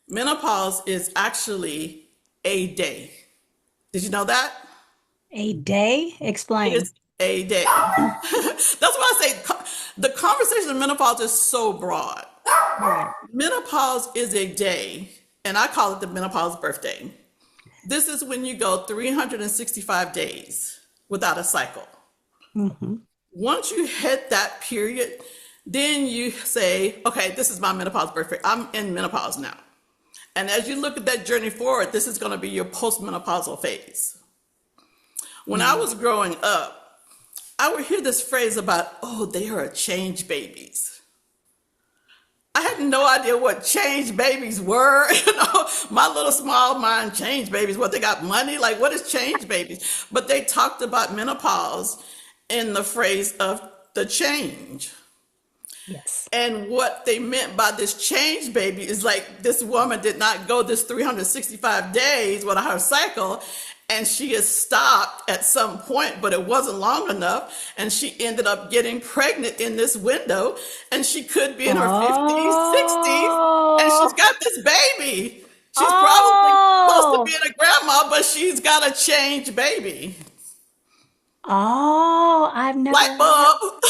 Menopause is actually a day. Did you know that? A day? It Explain. is a day. That's why I say the conversation of menopause is so broad. Right. Menopause is a day, and I call it the menopause birthday. This is when you go 365 days without a cycle. Hmm. Once you hit that period, then you say, okay, this is my menopause birthday. I'm in menopause now. And as you look at that journey forward, this is going to be your postmenopausal phase. When I was growing up, I would hear this phrase about, oh, they are change babies. I had no idea what change babies were. My little small mind, change babies, what they got money? Like, what is change babies? But they talked about menopause in the phrase of the change. Yes. And what they meant by this change baby is like this woman did not go this 365 days with her cycle, and she is stopped at some point, but it wasn't long enough. And she ended up getting pregnant in this window, and she could be in her 50s, 60s, and she's Oh, got this baby. She's probably close to oh, being a grandma, but she's got a change baby. oh, I've never Light heard. bulb.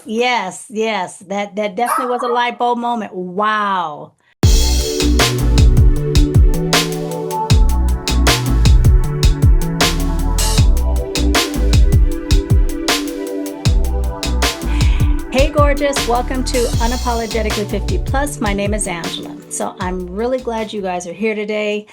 Yes, yes. That definitely was a light bulb moment. Wow. Hey, gorgeous. Welcome to Unapologetically 50 Plus. My name is Angela. So I'm really glad you guys are here today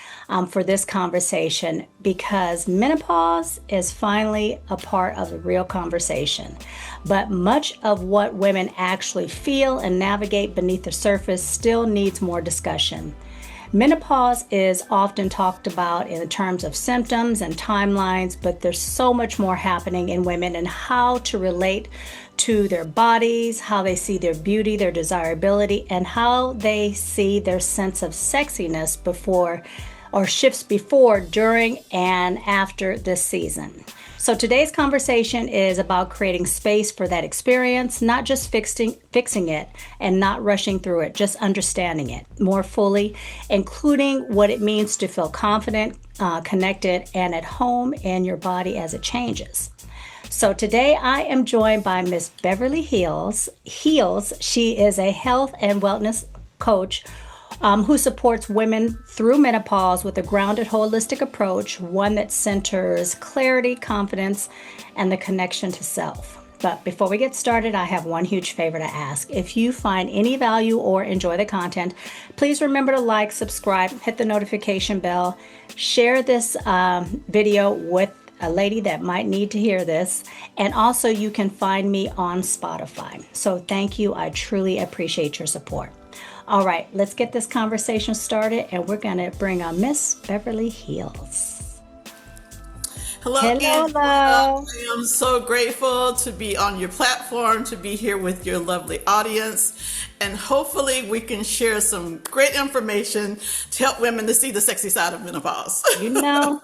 for this conversation because menopause is finally a part of the real conversation. But much of what women actually feel and navigate beneath the surface still needs more discussion. Menopause is often talked about in terms of symptoms and timelines, but there's so much more happening in women and how to relate to their bodies, how they see their beauty, their desirability, and how they see their sense of sexiness before or shifts before, during, and after this season. So today's conversation is about creating space for that experience, not just fixing it and not rushing through it, just understanding it more fully, including what it means to feel confident, connected, and at home in your body as it changes. So today I am joined by Miss Beverly Heels. She is a health and wellness coach who supports women through menopause with a grounded, holistic approach, one that centers clarity, confidence, and the connection to self. But before we get started, I have one huge favor to ask. If you find any value or enjoy the content, please remember to like, subscribe, hit the notification bell, share this video with a lady that might need to hear this. And also, you can find me on Spotify. So, thank you. I truly appreciate your support. All right, let's get this conversation started, and we're going to bring on Miss Beverly Heels. Hello, Hello, Angela. hello. I am so grateful to be on your platform, to be here with your lovely audience, and hopefully we can share some great information to help women to see the sexy side of menopause. When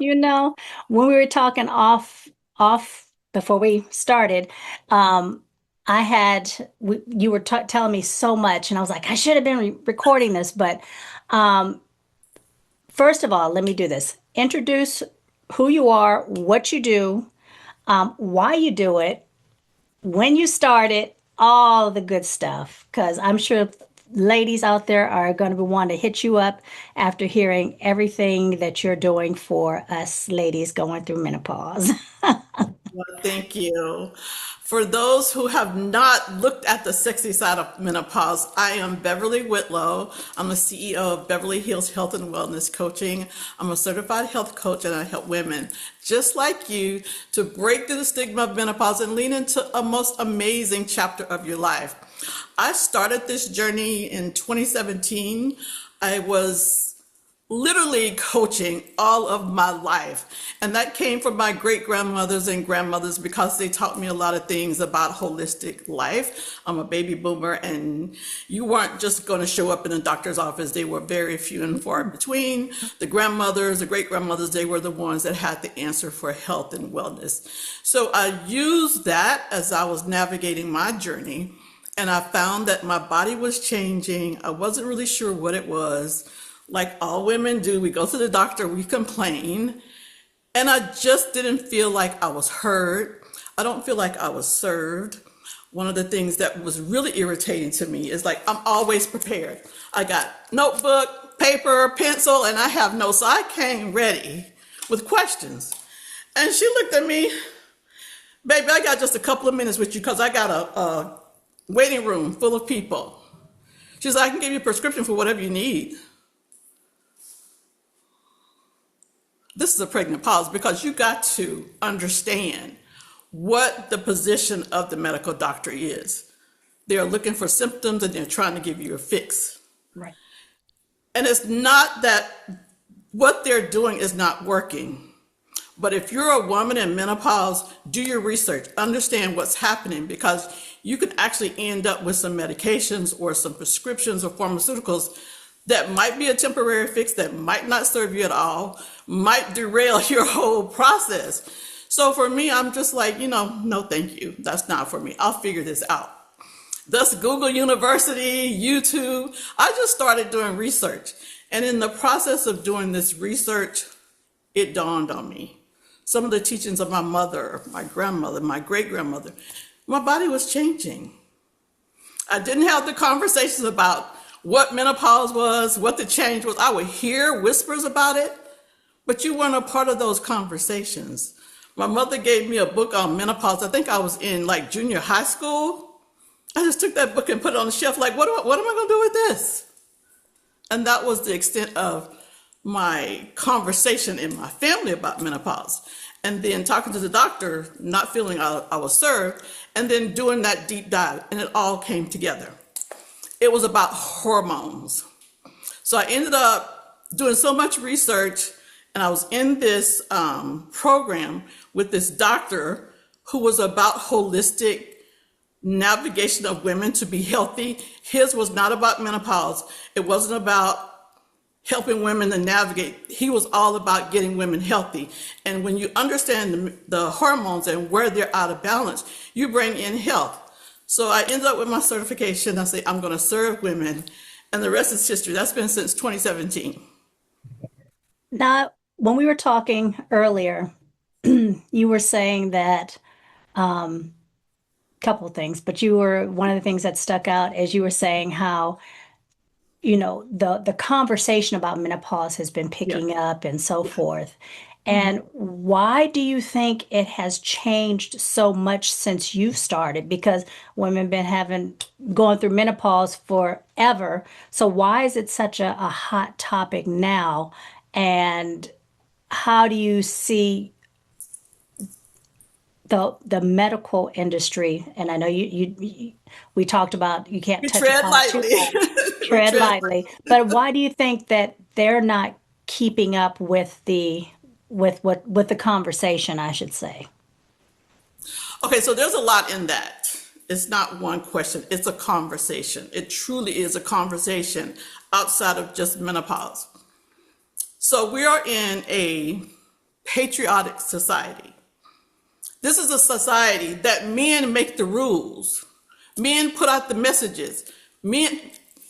we were talking off before we started, um, you were telling me so much, and I was like, I should have been recording this, but um, first of all, let me do this. Introduce who you are, what you do, why you do it, when you started, all the good stuff. Because I'm sure ladies out there are going to want to hit you up after hearing everything that you're doing for us ladies going through menopause. Well, thank you. For those who have not looked at the sexy side of menopause, I am Beverly Whitlow. I'm the CEO of Beverly Heels Health and Wellness Coaching. I'm a certified health coach and I help women just like you to break through the stigma of menopause and lean into a most amazing chapter of your life. I started this journey in 2017. I was literally coaching all of my life. And that came from my great grandmothers and grandmothers because they taught me a lot of things about holistic life. I'm a baby boomer, and you weren't just going to show up in a doctor's office. They were very few and far between. The grandmothers, the great grandmothers, they were the ones that had the answer for health and wellness. So I used that as I was navigating my journey. And I found that my body was changing. I wasn't really sure what it was, like all women do. We go to the doctor, we complain, and I just didn't feel like I was heard. I don't feel like I was served. One of the things that was really irritating to me is like, I'm always prepared. I got notebook, paper, pencil, and I have notes. So I came ready with questions. And she looked at me, baby, I got just a couple of minutes with you because I got a waiting room full of people. She's like, I can give you a prescription for whatever you need. This is a pregnant pause because you got to understand what the position of the medical doctor is. They're looking for symptoms and they're trying to give you a fix. Right. And it's not that what they're doing is not working. But if you're a woman in menopause, do your research, understand what's happening, because you can actually end up with some medications or some prescriptions or pharmaceuticals that might be a temporary fix that might not serve you at all, might derail your whole process. So for me, I'm just like, no, thank you. That's not for me. I'll figure this out. Thus, Google University, YouTube, I just started doing research. And in the process of doing this research, it dawned on me. Some of the teachings of my mother, my grandmother, my great-grandmother, my body was changing. I didn't have the conversations about what menopause was, what the change was. I would hear whispers about it, but you weren't a part of those conversations. My mother gave me a book on menopause. I think I was in like junior high school. I just took that book and put it on the shelf like, what am I going to do with this? And that was the extent of my conversation in my family about menopause. And then talking to the doctor, not feeling I was served, and then doing that deep dive, and it all came together. It was about hormones. So I ended up doing so much research, and I was in this program with this doctor who was about holistic navigation of women to be healthy. His was not about menopause. It wasn't about helping women to navigate. He was all about getting women healthy. And when you understand the hormones and where they're out of balance, you bring in health. So I ended up with my certification. I say, I'm going to serve women. And the rest is history. That's been since 2017. Now, when we were talking earlier, you were saying that couple of things, but one of the things that stuck out as you were saying how the conversation about menopause has been picking up and so forth. And why do you think it has changed so much since you've started? Because women have been going through menopause forever. So why is it such a hot topic now? And how do you see the medical industry? And I know we talked about you can't touch Tread upon it too lightly. much. Tread lightly. But why do you think that they're not keeping up with the conversation, I should say? Okay, so there's a lot in that. It's not one question, it's a conversation. It truly is a conversation outside of just menopause. So we are in a patriotic society. This is a society that men make the rules. Men put out the messages. Men,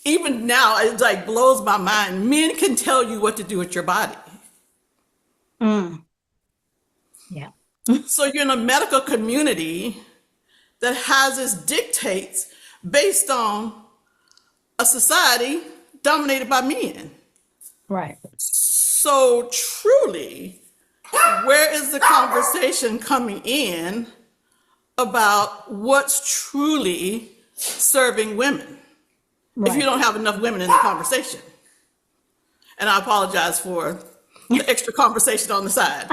even now, it like blows my mind. Men can tell you what to do with your body. Yeah. So you're in a medical community that has its dictates based on a society dominated by men. Right. So truly, where is the conversation coming in about what's truly serving women? If you don't have enough women in the conversation. And I apologize for the extra conversation on the side.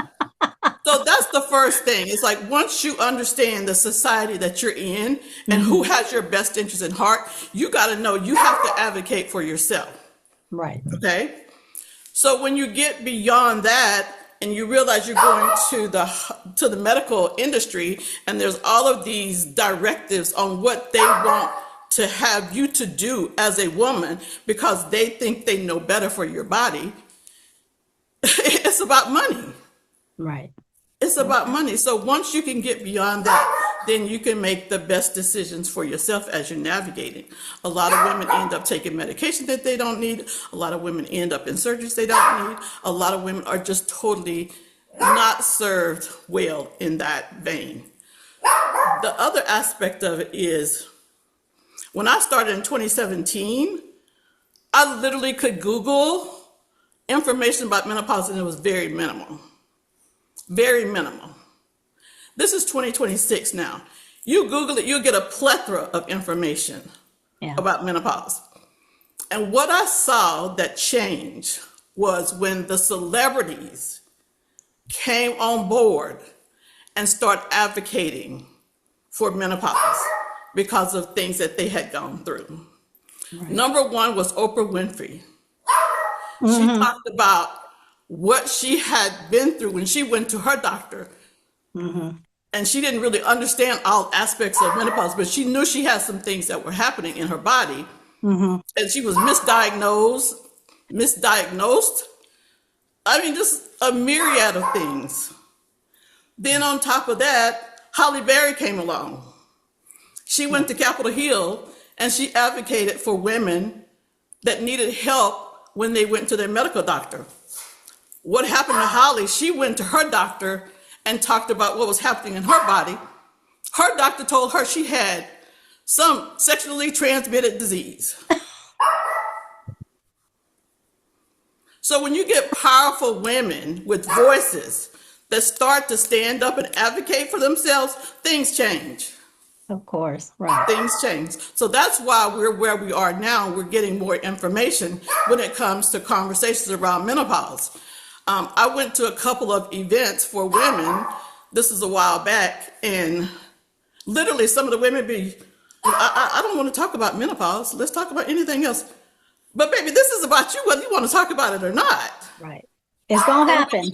So that's the first thing. It's like once you understand the society that you're in and who has your best interest in heart, you got to know you have to advocate for yourself. Right. Okay? So when you get beyond that and you realize you're going to the medical industry and there's all of these directives on what they want to have you to do as a woman because they think they know better for your body, it's about money. Right. It's about money. So once you can get beyond that, then you can make the best decisions for yourself as you're navigating. A lot of women end up taking medication that they don't need. A lot of women end up in surgeries they don't need. A lot of women are just totally not served well in that vein. The other aspect of it is when I started in 2017, I literally could Google information about menopause and it was very minimal. Very minimal. This is 2026 now. You Google it, you'll get a plethora of information about menopause. And what I saw that changed was when the celebrities came on board and started advocating for menopause because of things that they had gone through. Right. Number one was Oprah Winfrey. She talked about what she had been through when she went to her doctor. And she didn't really understand all aspects of menopause, but she knew she had some things that were happening in her body. And she was misdiagnosed. I mean, just a myriad of things. Then on top of that, Holly Berry came along. She went to Capitol Hill and she advocated for women that needed help when they went to their medical doctor. What happened to Holly? She went to her doctor and talked about what was happening in her body. Her doctor told her she had some sexually transmitted disease. So when you get powerful women with voices that start to stand up and advocate for themselves, things change. Of course, right. Things change. So that's why we're where we are now. We're getting more information when it comes to conversations around menopause. I went to a couple of events for women. This is a while back, and literally some of the women I don't want to talk about menopause. Let's talk about anything else. But baby, this is about you, whether you want to talk about it or not. Right. It's going to happen.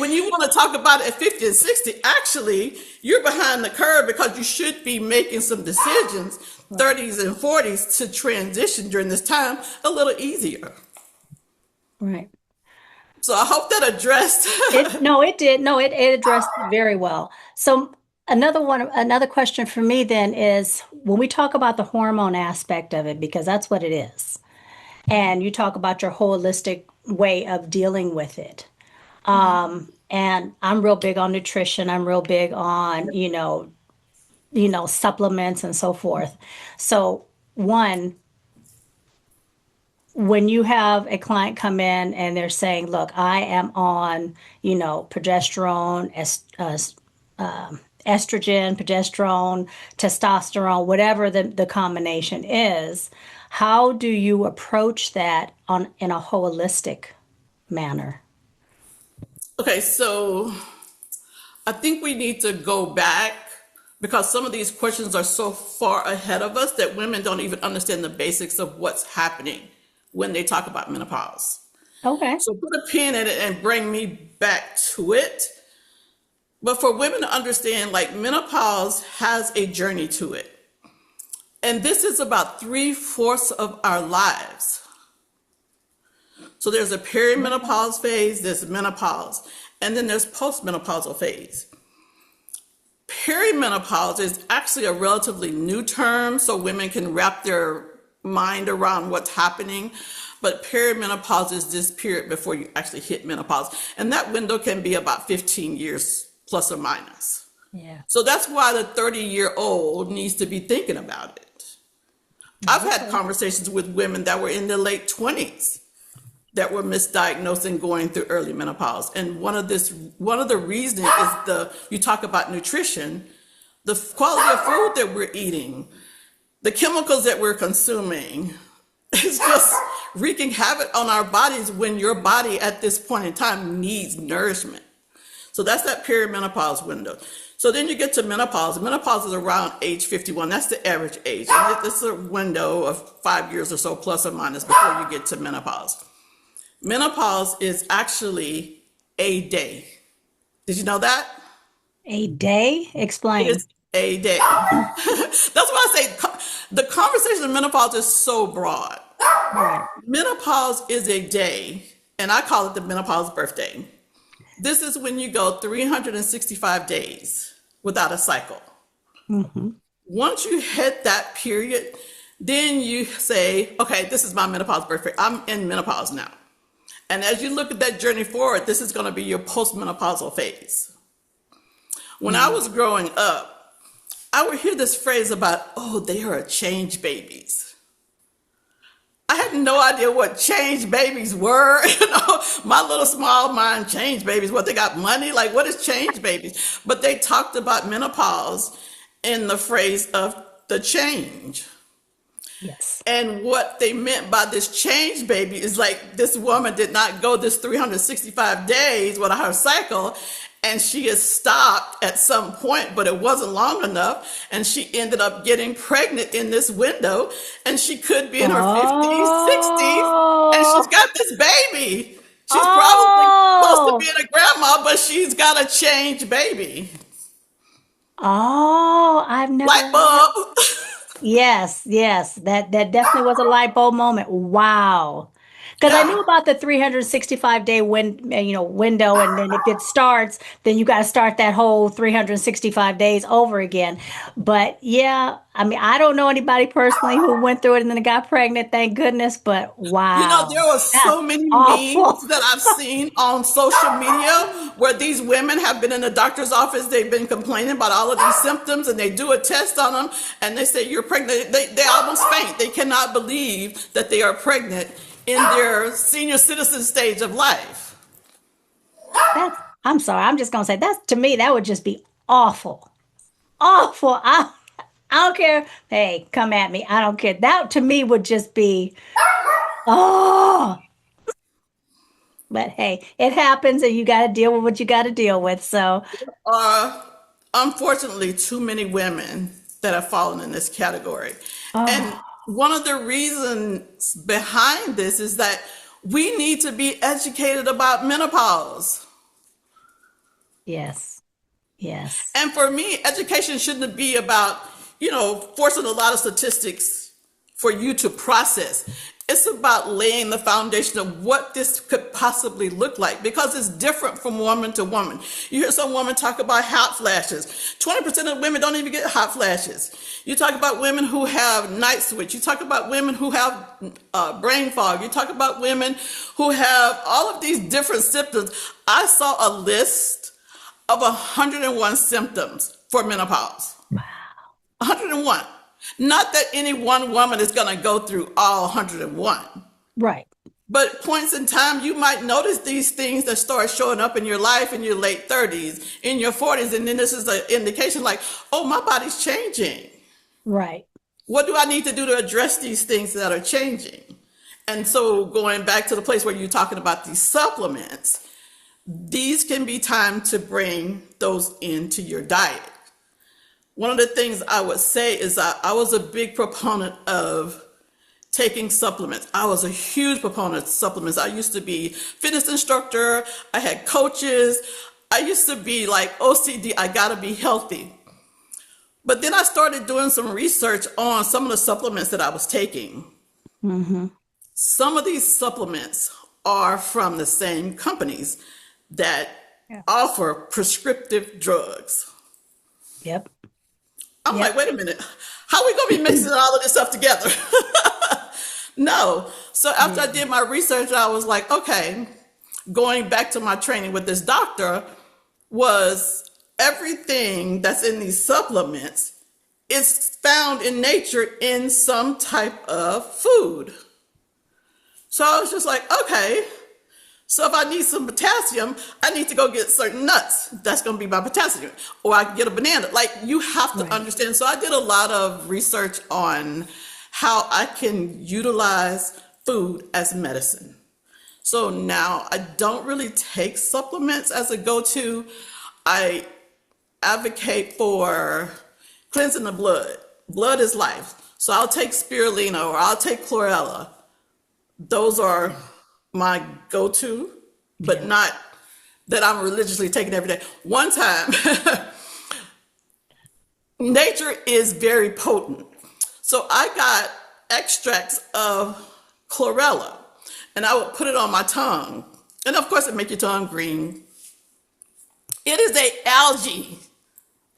When you want to talk about it at 50 and 60, actually, you're behind the curve because you should be making some decisions, 30s and 40s, to transition during this time a little easier. Right. So I hope that addressed. It did. No, it addressed it very well. So another question for me then is when we talk about the hormone aspect of it, because that's what it is, and you talk about your holistic way of dealing with it. And I'm real big on nutrition. I'm real big on, supplements and so forth. So one, when you have a client come in and they're saying, look, I am on, progesterone, estrogen, progesterone, testosterone, whatever the combination is, how do you approach that in a holistic manner? Okay, so I think we need to go back because some of these questions are so far ahead of us that women don't even understand the basics of what's happening when they talk about menopause. Okay. So put a pin in it and bring me back to it. But for women to understand, like, menopause has a journey to it. And this is about 3/4 of our lives. So there's a perimenopause phase, there's menopause, and then there's postmenopausal phase. Perimenopause is actually a relatively new term, so women can wrap their mind around what's happening. But perimenopause is this period before you actually hit menopause. And that window can be about 15 years plus or minus. Yeah. So that's why the 30-year-old needs to be thinking about it. I've had conversations with women that were in their late 20s that were misdiagnosed and going through early menopause. And one of the reasons is you talk about nutrition, the quality of food that we're eating, the chemicals that we're consuming. It's just wreaking havoc on our bodies when your body at this point in time needs nourishment. So that's that perimenopause window. So then you get to menopause. Menopause is around age 51. That's the average age. And it's a window of 5 years or so, plus or minus, before you get to menopause. Menopause is actually a day. Did you know that? A day? Explain. It's a day. That's why I say the conversation of menopause is so broad. Right. Menopause is a day, and I call it the menopause birthday. This is when you go 365 days without a cycle. Mm-hmm. Once you hit that period, then you say, okay, this is my menopause birthday. I'm in menopause now. And as you look at that journey forward, this is going to be your postmenopausal phase. When I was growing up, I would hear this phrase about, oh, they are change babies. I had no idea what change babies were. My little small mind, change babies, what, they got money? Like, what is change babies? But they talked about menopause in the phrase of the change. Yes. And what they meant by this change baby is like this woman did not go this 365 days with her cycle, and she is stopped at some point, but it wasn't long enough. And she ended up getting pregnant in this window, and she could be in her 50s, 60s, and she's Oh, got this baby. She's probably close to oh, being a grandma, but she's got a change baby. oh, I've never Light heard. bulb. Yes, yes, that definitely was a light bulb moment. Wow. Because I knew Yeah. about the 365 day window, and then if it starts, then you got to start that whole 365 days over again. But yeah, I mean, I don't know anybody personally who went through it and then got pregnant, thank goodness. But You know, there wow, are that's so many awful. memes that I've seen on social media where these women have been in the doctor's office. They've been complaining about all of these symptoms, and they do a test on them, and they say, you're pregnant. They almost faint. They cannot believe that they are pregnant in their senior citizen stage of life. That's, I'm sorry, I'm just gonna say that's, to me, that would just be awful. Awful. I don't care. Hey, come at me. I don't care. That to me would just be, oh, but hey, it happens and you got to deal with what you got to deal with. So, Are unfortunately too many women that have fallen in this category. And oh, one of the reasons behind this is that we need to be educated about menopause. yes, yes, And for me, education shouldn't be about, forcing a lot of statistics for you to process. It's about laying the foundation of what this could possibly look like, because it's different from woman to woman. You hear some women talk about hot flashes. 20% of women don't even get hot flashes. You talk about women who have night switch. You talk about women who have brain fog. You talk about women who have all of these different symptoms. I saw a list of 101 symptoms for menopause. 101. Not that any one woman is going to go through all 101, right, but points in time you might notice these things that start showing up in your life in your late 30s, in your 40s, and then this is an indication like, oh, my body's changing. right. What do I need to do to address these things that are changing? And so going back to the place where you're talking about these supplements, these can be time to bring those into your diet. One of the things I would say is that I was a big proponent of taking supplements. I was a huge proponent of supplements. I used to be fitness instructor. I had coaches. I used to be like OCD. I gotta be healthy. But then I started doing some research on some of the supplements that I was taking. Mm-hmm. Some of these supplements are from the same companies that Yeah. offer prescriptive drugs. Yep. I'm like, Yep. wait a minute, how are we gonna be mixing all of this stuff together? No. So after I Yeah. did my research, I was like, okay, going back to my training with this doctor, was everything that's in these supplements is found in nature in some type of food. So I was just like, okay, so if I need some potassium, I need to go get certain nuts. That's going to be my potassium. Or I can get a banana. Like, you have to Right. understand. So I did a lot of research on how I can utilize food as medicine. So now I don't really take supplements as a go-to. I advocate for cleansing the blood. Blood is life. So I'll take spirulina or I'll take chlorella. Those are my go-to, but Yeah. not that I'm religiously taking every day. One time, nature is very potent. So I got extracts of chlorella and I would put it on my tongue. And of course it make your tongue green. It is a algae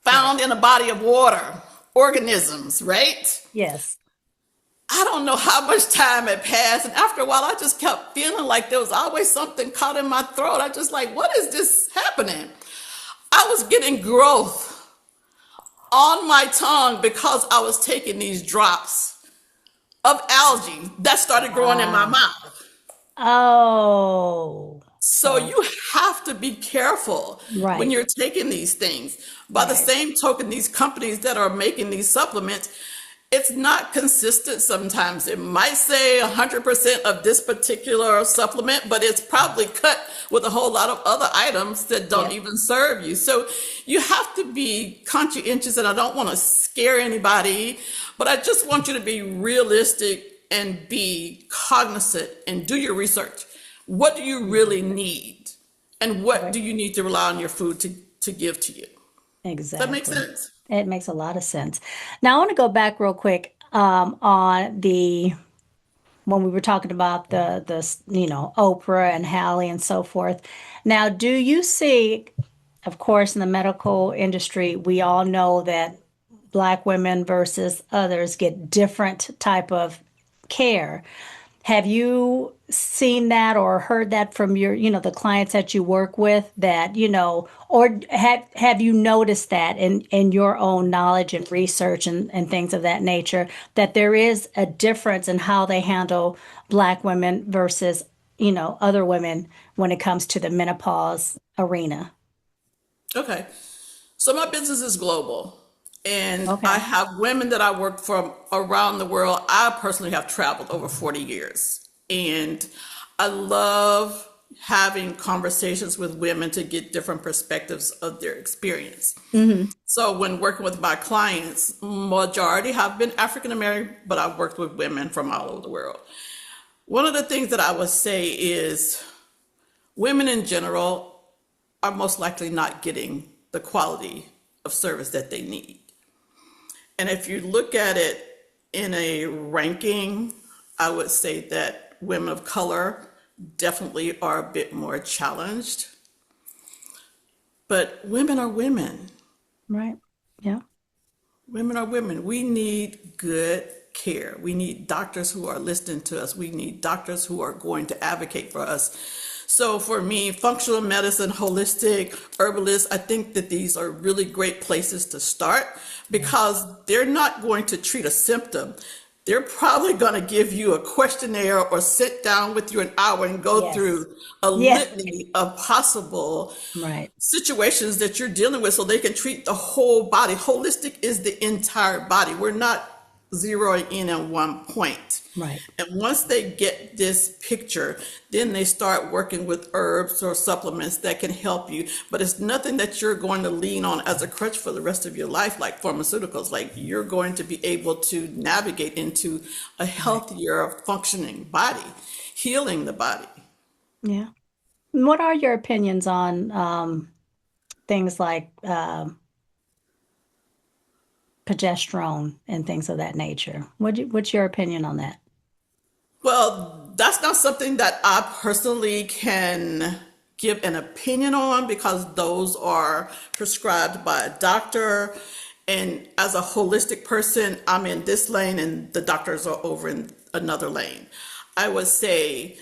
Right. found in a body of water, organisms, right? Yes. I don't know how much time had passed. And after a while, I just kept feeling like there was always something caught in my throat. I just like, what is this happening? I was getting growth on my tongue because I was taking these drops of algae that started growing in my Ah. mouth. Oh. So So, you have to be careful when right. you're taking these things. By the Right. same token, these companies that are making these supplements, it's not consistent sometimes. It might say 100% of this particular supplement, but it's probably cut with a whole lot of other items that don't Yep. even serve you. So you have to be conscientious, and I don't want to scare anybody, but I just want you to be realistic and be cognizant and do your research. What do you really need? And what Right. do you need to rely on your food to give to you? Does that make Exactly. sense? It makes a lot of sense. Now, I want to go back real quick on the when we were talking about the Oprah and Hallie and so forth. Now, do you see, of course, in the medical industry, we all know that Black women versus others get different type of care. Have you seen that or heard that from the clients that you work with or have you noticed that in your own knowledge and research and things of that nature, that there is a difference in how they handle Black women versus, other women when it comes to the menopause arena? Okay. So my business is global, and I Okay. have women that I work from around the world. I personally have traveled over 40 years, and I love having conversations with women to get different perspectives of their experience. Hmm. So when working with my clients, majority have been African American, but I've worked with women from all over the world. One of the things that I would say is women in general are most likely not getting the quality of service that they need. And if you look at it in a ranking, I would say that women of color definitely are a bit more challenged. But women are women. Right. Yeah. Women are women. We need good care. We need doctors who are listening to us. We need doctors who are going to advocate for us. So for me, functional medicine, holistic, herbalist, I think that these are really great places to start because they're not going to treat a symptom. They're probably going to give you a questionnaire or sit down with you an hour and go Yes. through a Yes. litany of possible Right. situations that you're dealing with so they can treat the whole body. Holistic is the entire body. We're not zeroing in on one point. Right. And once they get this picture, then they start working with herbs or supplements that can help you. But it's nothing that you're going to lean on as a crutch for the rest of your life, like pharmaceuticals. Like you're going to be able to navigate into a Right. healthier, functioning body, healing the body. Yeah. What are your opinions on things like progesterone and things of that nature? What's your opinion on that? Well, that's not something that I personally can give an opinion on because those are prescribed by a doctor. And as a holistic person, I'm in this lane and the doctors are over in another lane. I would say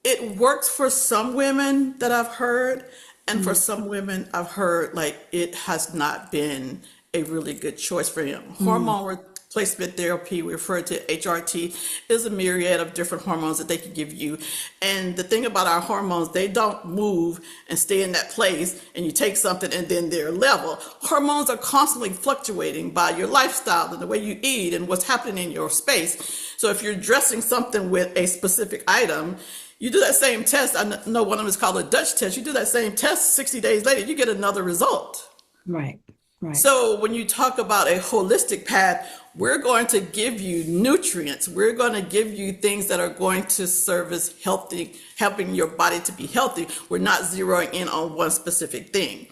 it works for some women that I've heard, and for Mm-hmm. some women I've heard like it has not been a really good choice for him. Mm-hmm. Hormone replacement therapy, we refer to HRT, is a myriad of different hormones that they can give you. And the thing about our hormones, they don't move and stay in that place and you take something and then they're level. Hormones are constantly fluctuating by your lifestyle and the way you eat and what's happening in your space. So if you're dressing something with a specific item, you do that same test. I know one of them is called a Dutch test. You do that same test 60 days later, you get another result. Right. Right. So when you talk about a holistic path, we're going to give you nutrients. We're going to give you things that are going to service healthy, helping your body to be healthy. We're not zeroing in on one specific thing.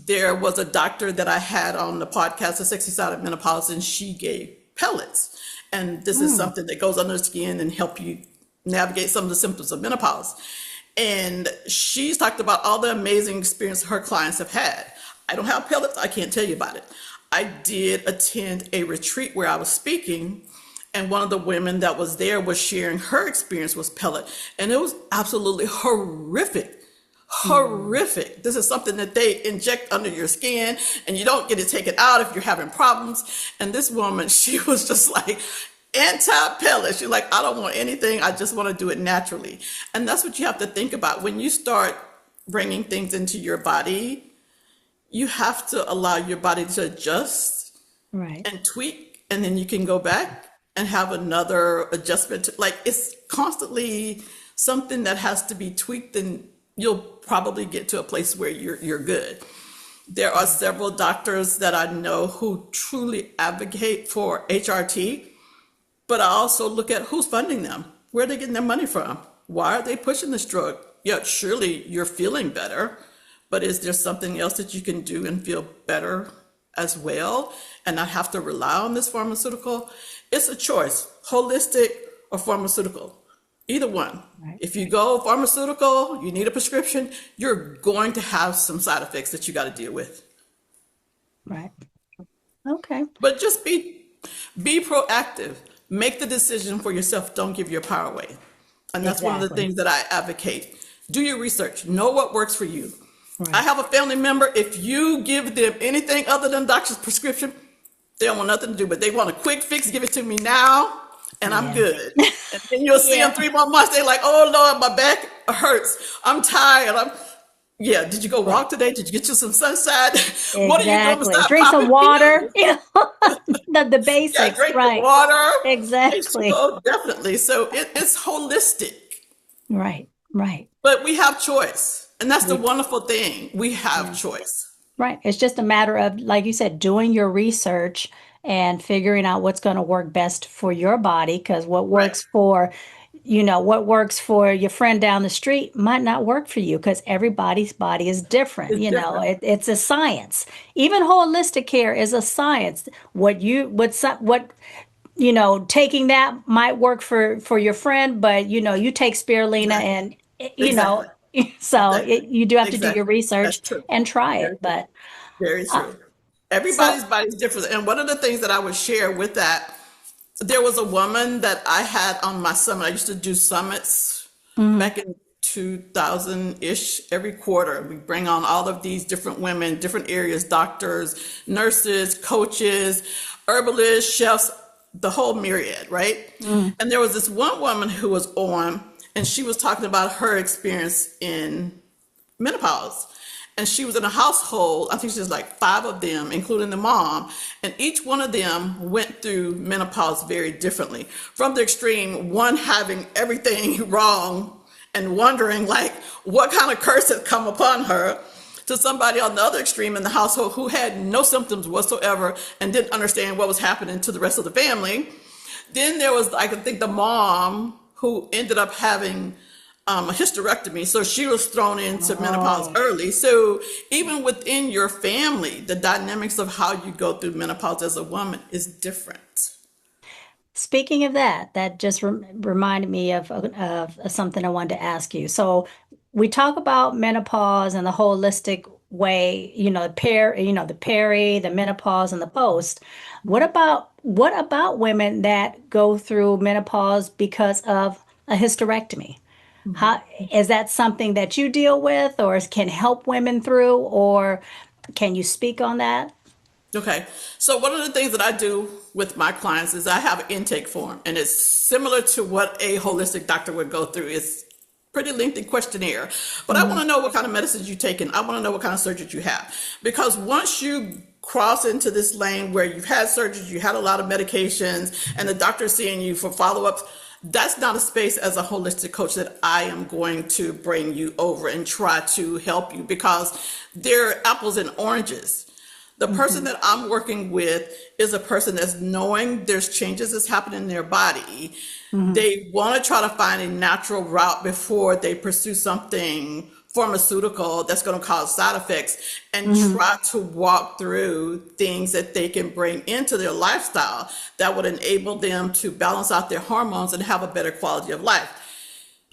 There was a doctor that I had on the podcast, The Sexy Side of Menopause, and she gave pellets. And this is Mm. something that goes under the skin and help you navigate some of the symptoms of menopause. And she's talked about all the amazing experience her clients have had. I don't have pellets. I can't tell you about it. I did attend a retreat where I was speaking, and one of the women that was there was sharing her experience with pellet, and it was absolutely horrific. Horrific. This is something that they inject under your skin, and you don't get it taken out if you're having problems. And this woman, she was just like anti-pellet. She's like, I don't want anything. I just want to do it naturally. And that's what you have to think about when you start bringing things into your body. You have to allow your body to adjust Right. and tweak, and then you can go back and have another adjustment. Like, it's constantly something that has to be tweaked, and you'll probably get to a place where you're good. There are several doctors that I know who truly advocate for HRT, but I also look at who's funding them. Where are they getting their money from? Why are they pushing this drug? Yeah, surely you're feeling better, but is there something else that you can do and feel better as well and not have to rely on this pharmaceutical? It's a choice, holistic or pharmaceutical, either one. Right. If you go pharmaceutical, you need a prescription, you're going to have some side effects that you got to deal with. Right. Okay. But just be proactive. Make the decision for yourself. Don't give your power away. And that's one of the Exactly. things that I advocate. Do your research. Know what works for you. I Right. have a family member, if you give them anything other than doctor's prescription, they don't want nothing to do, but they want a quick fix, give it to me now, and I'm Yeah. good. And then you'll see them Yeah. 3 more months, they're like, oh Lord, my back hurts. I'm tired. Yeah, did you go Right. walk today? Did you get you some sunshine? What are you doing Exactly. besides Drink some popping water. pills? The Yeah, basics. drink your Right. water. Exactly. H2O, definitely. So it's holistic. Right. Right. But we have choice. And that's the We, wonderful thing. We have yeah. choice. Right. It's just a matter of, like you said, doing your research and figuring out what's going to work best for your body. Because Right. what works for your friend down the street might not work for you because everybody's body is different. It's different. It's a science. Even holistic care is a science. Taking that might work for your friend, but you take spirulina Exactly. and Exactly. Exactly. you do have to do your Exactly. That's research true. and try Very it. true. But Very uh, true. so Everybody's body is different. And one of the things that I would share with that, there was a woman that I had on my summit. I used to do summits mhm, back in 2000-ish every quarter. We bring on all of these different women, different areas, doctors, nurses, coaches, herbalists, chefs, the whole myriad, right? mm, And there was this one woman who was on, and she was talking about her experience in menopause. And she was in a household, I think she was like 5 of them, including the mom. And each one of them went through menopause very differently. From the extreme, one having everything wrong and wondering like what kind of curse had come upon her, to somebody on the other extreme in the household who had no symptoms whatsoever and didn't understand what was happening to the rest of the family. Then there was, I think, the mom who ended up having a hysterectomy. So she was thrown into menopause oh, early. So even within your family, the dynamics of how you go through menopause as a woman is different. speaking of that, that just reminded me of something I wanted to ask you. So we talk about menopause and the holistic way, the peri, the menopause, and the post. What about women that go through menopause because of a hysterectomy? How is that something that you deal with, or can help women through, or can you speak on that? Okay. So one of the things that I do with my clients is I have an intake form, and it's similar to what a holistic doctor would go through. It's pretty lengthy questionnaire, but I want Mhm. to know what kind of medicines you take, and I want to know what kind of surgeries you have. Because once you cross into this lane where you've had surgeries, you had a lot of medications, and the doctor's seeing you for follow-ups, that's not a space as a holistic coach that I am going to bring you over and try to help you, because they're apples and oranges. The person Mhm. that I'm working with is a person that's knowing there's changes that's happening in their body. Mhm. They want to try to find a natural route before they pursue something pharmaceutical that's going to cause side effects, and Mhm. try to walk through things that they can bring into their lifestyle that would enable them to balance out their hormones and have a better quality of life.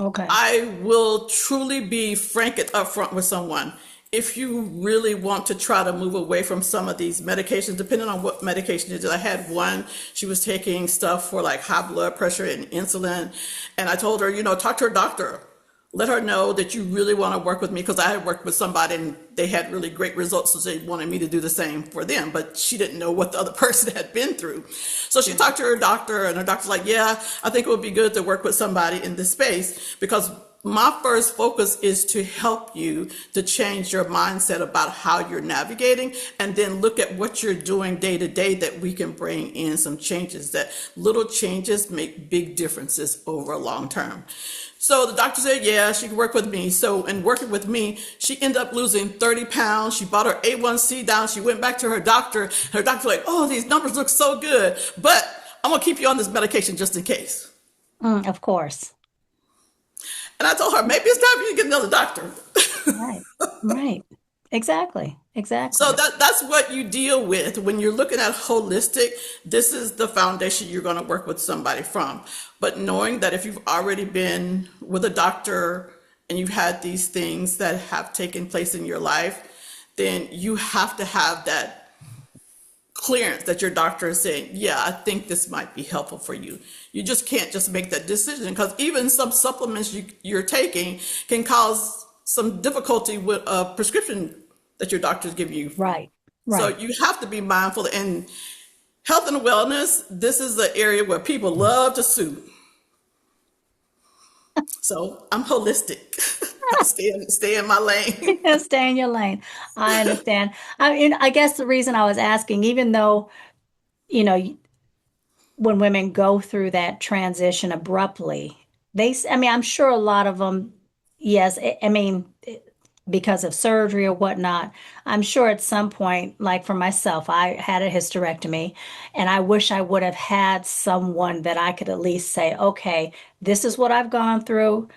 Okay. I will truly be frank and upfront with someone. if you really want to try to move away from some of these medications, depending on what medication it is. I had one, she was taking stuff for like high blood pressure and insulin. And I told her, talk to her doctor. Let her know that you really want to work with me, because I had worked with somebody and they had really great results. So they wanted me to do the same for them, but she didn't know what the other person had been through. So she talked to her doctor, and her doctor's like, yeah, I think it would be good to work with somebody in this space, because my first focus is to help you to change your mindset about how you're navigating, and then look at what you're doing day to day that we can bring in some changes. That little changes make big differences over a long term. So the doctor said, yeah, she could work with me. So in working with me, she ended up losing 30 pounds. She brought her A1C down. She went back to her doctor. Her doctor like, oh, these numbers look so good, but I'm going to keep you on this medication just in case. Of course. And I told her, maybe it's time for you to get another doctor. Right. Right. Exactly. So Exactly. that's what you deal with when you're looking at holistic. This is the foundation you're going to work with somebody from. But knowing that if you've already been with a doctor and you've had these things that have taken place in your life, then you have to have that clearance that your doctor is saying, yeah, I think this might be helpful for you. You just can't just make that decision, because even some supplements you're taking can cause some difficulty with a prescription that your doctors give you. Right. So Right. you have to be mindful. And health and wellness, this is the area where people love to sue. So I'm holistic. Stay in my lane. Stay in your lane. I understand. I mean, I guess the reason I was asking, even though, you know, when women go through that transition abruptly, I mean, I'm sure a lot of them, yes, I mean, because of surgery or whatnot, I'm sure at some point, like for myself, I had a hysterectomy, and I wish I would have had someone that I could at least say, okay, this is what I've gone through.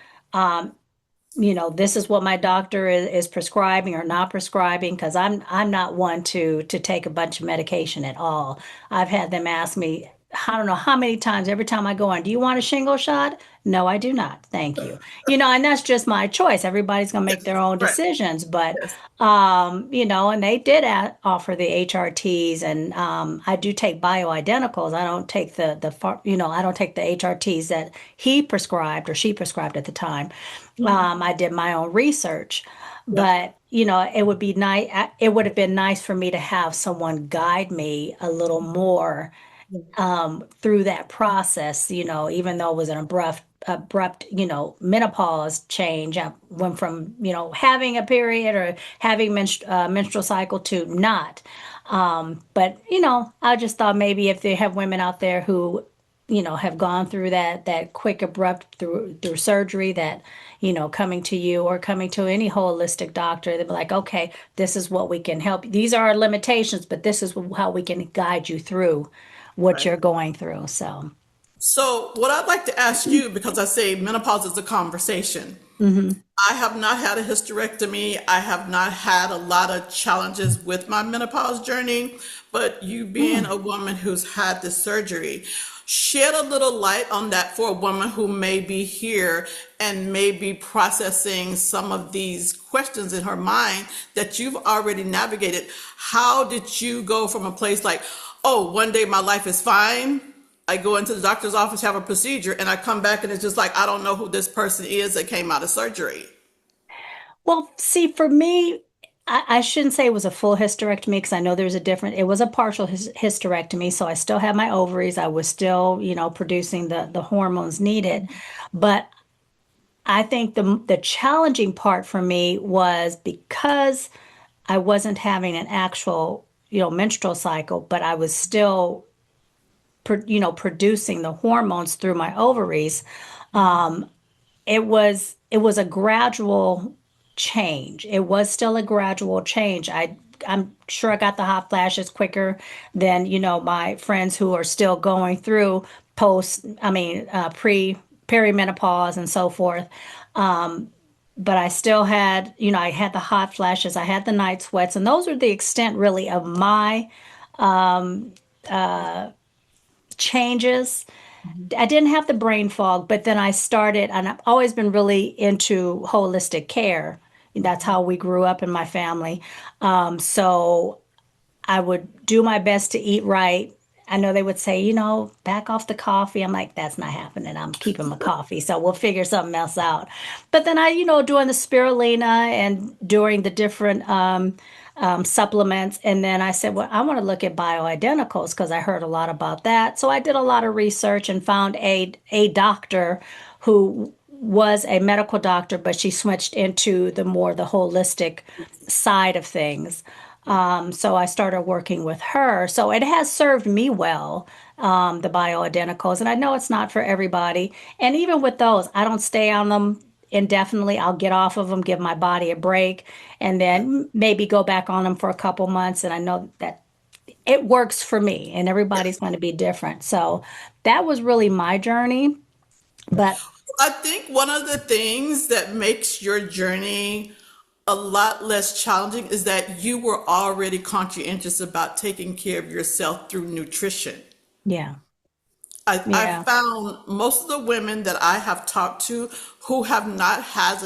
This is what my doctor is prescribing or not prescribing, because I'm not one to take a bunch of medication at all. I've had them ask me, I don't know how many times, every time I go on, do you want a shingle shot? No, I do not. Thank you. And that's just my choice. Everybody's going to make their own Right. decisions, but Yes. and they did offer the HRTs, and I do take bioidenticals. I don't take I don't take the HRTs that he prescribed or she prescribed at the time. I did my own research, Yeah. but it would be nice. It would have been nice for me to have someone guide me a little more through that process. Even though it was an abrupt, menopause change. I went from having a period or having menstrual cycle to not. But I just thought maybe if they have women out there who have gone through that quick abrupt through surgery, that coming to you or coming to any holistic doctor, they'd be like, okay, this is what we can help. These are our limitations, but this is how we can guide you through what Right. you're going through. So, So what I'd like to ask you, because I say menopause is a conversation. mhm. I have not had a hysterectomy. I have not had a lot of challenges with my menopause journey, but you being Mm. a woman who's had this surgery, shed a little light on that for a woman who may be here and may be processing some of these questions in her mind that you've already navigated. How did you go from a place like, oh, one day my life is fine, I go into the doctor's office, have a procedure, and I come back and it's just like, I don't know who this person is that came out of surgery. Well, see, for me, I shouldn't say it was a full hysterectomy, because I know there's a different, it was a partial hysterectomy. So I still had my ovaries. I was still, producing the hormones needed. But I think the challenging part for me was because I wasn't having an actual, menstrual cycle, but I was still, producing the hormones through my ovaries. It was a gradual change. It was still a gradual change. I'm sure I got the hot flashes quicker than my friends who are still going through pre perimenopause and so forth. But I still had, I had the hot flashes, I had the night sweats, and those are the extent really of my changes. I didn't have the brain fog, but then I started, and I've always been really into holistic care, That's how we grew up in my family. So I would do my best to eat right. I know they would say, back off the coffee. I'm like, that's not happening. I'm keeping my coffee. So we'll figure something else out. But then doing the spirulina and doing the different supplements. And then I said, well, I want to look at bioidenticals because I heard a lot about that. So I did a lot of research and found a doctor who was a medical doctor, but she switched into the holistic side of things. So I started working with her. So it has served me well, the bioidenticals. And I know it's not for everybody. And even with those, I don't stay on them indefinitely. I'll get off of them, give my body a break, and then maybe go back on them for a couple months. And I know that it works for me, and everybody's Yes. going to be different. So that was really my journey. But I think one of the things that makes your journey a lot less challenging is that you were already conscientious about taking care of yourself through nutrition. yeah, I yeah, found most of the women that I have talked to who have not had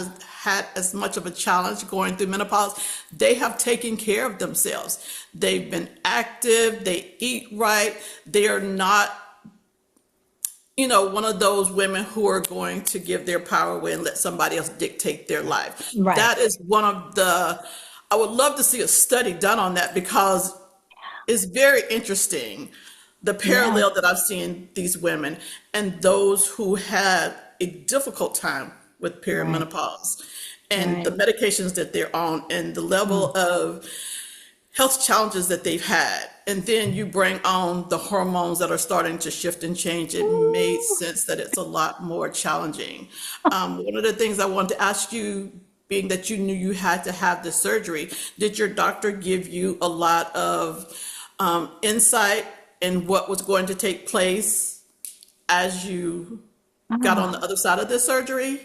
as much of a challenge going through menopause, they have taken care of themselves. They've been active, they eat right, they are not, one of those women who are going to give their power away and let somebody else dictate their life. right. That is one of I would love to see a study done on that because it's very interesting the Yeah, parallel that I've seen these women and those who had a difficult time with right, perimenopause and the right. medications that they're on and the level Mm. of health challenges that they've had. And then you bring on the hormones that are starting to shift and change. It made Ooh. sense that it's a lot more challenging. One of the things I wanted to ask you, being that you knew you had to have the surgery, did your doctor give you a lot of insight in what was going to take place as you got on the Ah. other side of the surgery?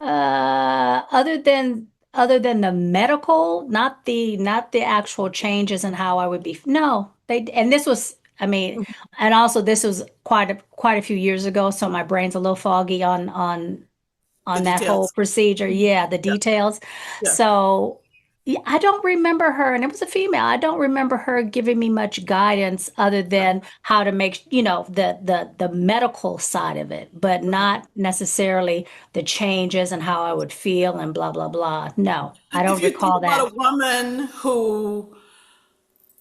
Other than the medical, not the actual changes in how I would be. No, and this was, I mean, and also this was quite a few years ago, so my brain's a little foggy The on that whole details? procedure. Yeah, the Yeah, details. yeah. So yeah, I don't remember her, and it was a female. I don't remember her giving me much guidance other than how to make, the medical side of it, but not necessarily the changes and how I would feel and blah blah blah. No, I If don't you think recall that. about a woman who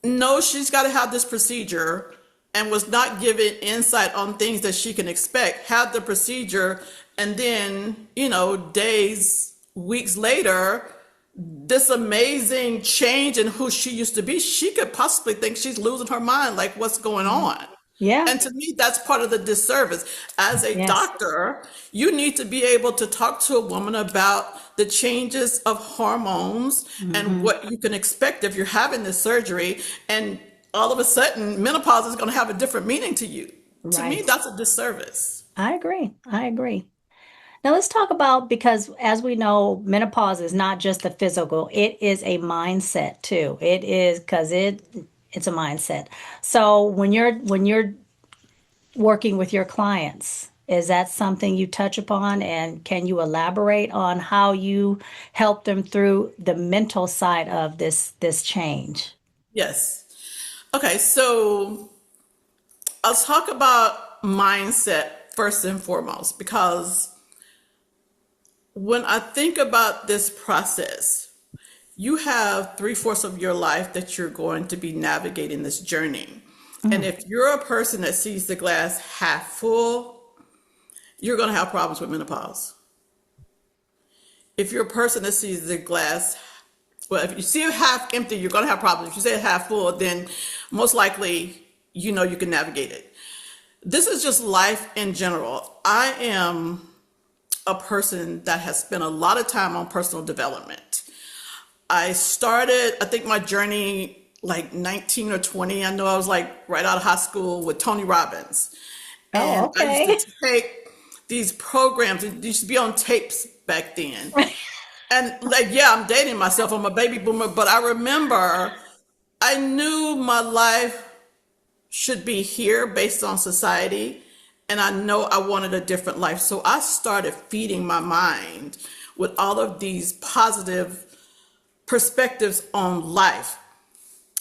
knows she's got to have this procedure and was not given insight on things that she can expect, have the procedure, and then, days, weeks later, this amazing change in who she used to be, she could possibly think she's losing her mind, like what's going Mhm. on. Yeah. And to me, that's part of the disservice. As a Yes. doctor, you need to be able to talk to a woman about the changes of hormones and Hmm. what you can expect if you're having this surgery. And all of a sudden, menopause is going to have a different meaning to you. To me, Right. that's a disservice. I agree. I agree. Now let's talk about, because as we know, menopause is not just the physical, it is a mindset too. It is because it's a mindset. So when you're working with your clients, is that something you touch upon, and can you elaborate on how you help them through the mental side of this change? Yes. Okay, so I'll talk about mindset first and foremost, because when I think about this process, you have three-fourths of your life that you're going to be navigating this journey. And Mm. if you're a person that sees the glass half full, you're going to have problems with menopause. If you're a person that sees the glass, well, if you see it half empty, you're going to have problems. If you see it half full, then most likely you can navigate it. This is just life in general. I am a person that has spent a lot of time on personal development. I started, I think my journey like 19 or 20. I know I was like right out of high school with Tony Robbins. Oh, And I used to okay. take these programs, it used to be on tapes back then. And like, yeah, I'm dating myself, I'm a baby boomer, but I remember I knew my life should be here based on society. And I know I wanted a different life. So I started feeding my mind with all of these positive perspectives on life.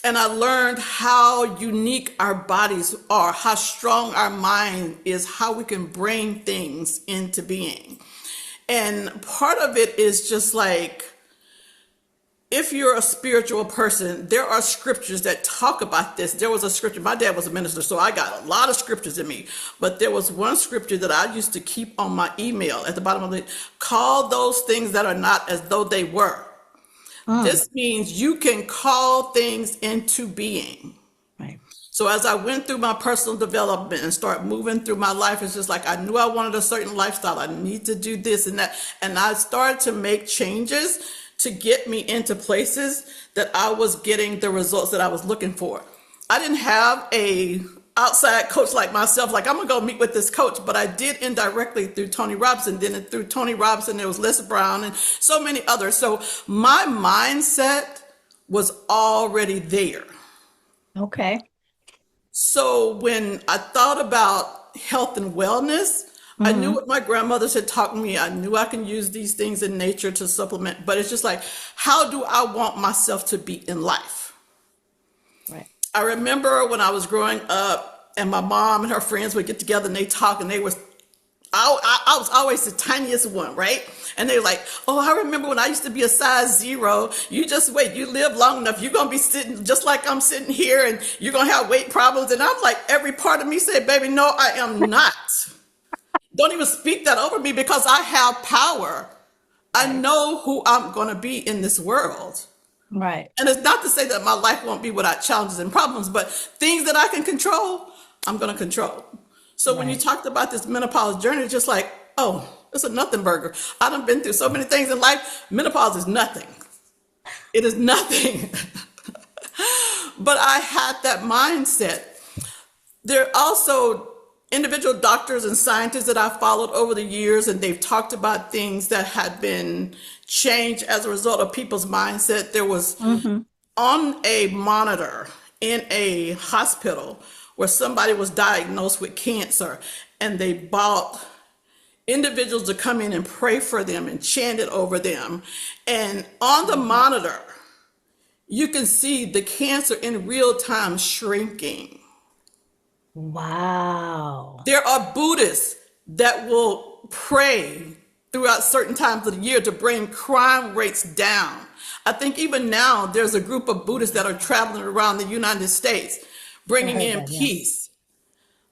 And I learned how unique our bodies are, how strong our mind is, how we can bring things into being. And part of it is just like, if you're a spiritual person, there are scriptures that talk about this. There was a scripture, my dad was a minister, so I got a lot of scriptures in me. But there was one scripture that I used to keep on my email at the bottom of it: call those things that are not as though they were. Mm, This means you can call things into being. right. So as I went through my personal development and start moving through my life, it's just like I knew I wanted a certain lifestyle. I need to do this and that. And I started to make changes to get me into places that I was getting the results that I was looking for. I didn't have a outside coach like myself, like I'm gonna go meet with this coach, but I did indirectly through Tony Robinson. Then through Tony Robinson, there was Les Brown and so many others. So my mindset was already there. Okay. So when I thought about health and wellness, I knew Hmm. what my grandmothers had taught me. I knew I can use these things in nature to supplement, but it's just like, how do I want myself to be in life? Right. I remember when I was growing up and my mom and her friends would get together and they talk and they was I was always the tiniest one, right? And they were like, oh, I remember when I used to be a size zero. You just wait, you live long enough, you're gonna be sitting just like I'm sitting here and you're gonna have weight problems. And I'm like, every part of me said, baby, no, I am not. Don't even speak that over me because I have power. I Right. know who I'm gonna be in this world. Right. And it's not to say that my life won't be without challenges and problems, but things that I can control, I'm going to control. So when you Right. talked about this menopause journey, it's just like, oh, it's a nothing burger. I done been through so many things in life. Menopause is nothing. It is nothing. But I had that mindset. There are also individual doctors and scientists that I followed over the years, and they've talked about things that had been changed as a result of people's mindset. There was Hmm. on a monitor in a hospital where somebody was diagnosed with cancer, and they bought individuals to come in and pray for them and chant it over them. And on the monitor, you can see the cancer in real time shrinking. Wow. There are Buddhists that will pray throughout certain times of the year to bring crime rates down. I think even now there's a group of Buddhists that are traveling around the United States, I bringing heard in that. Yeah. peace.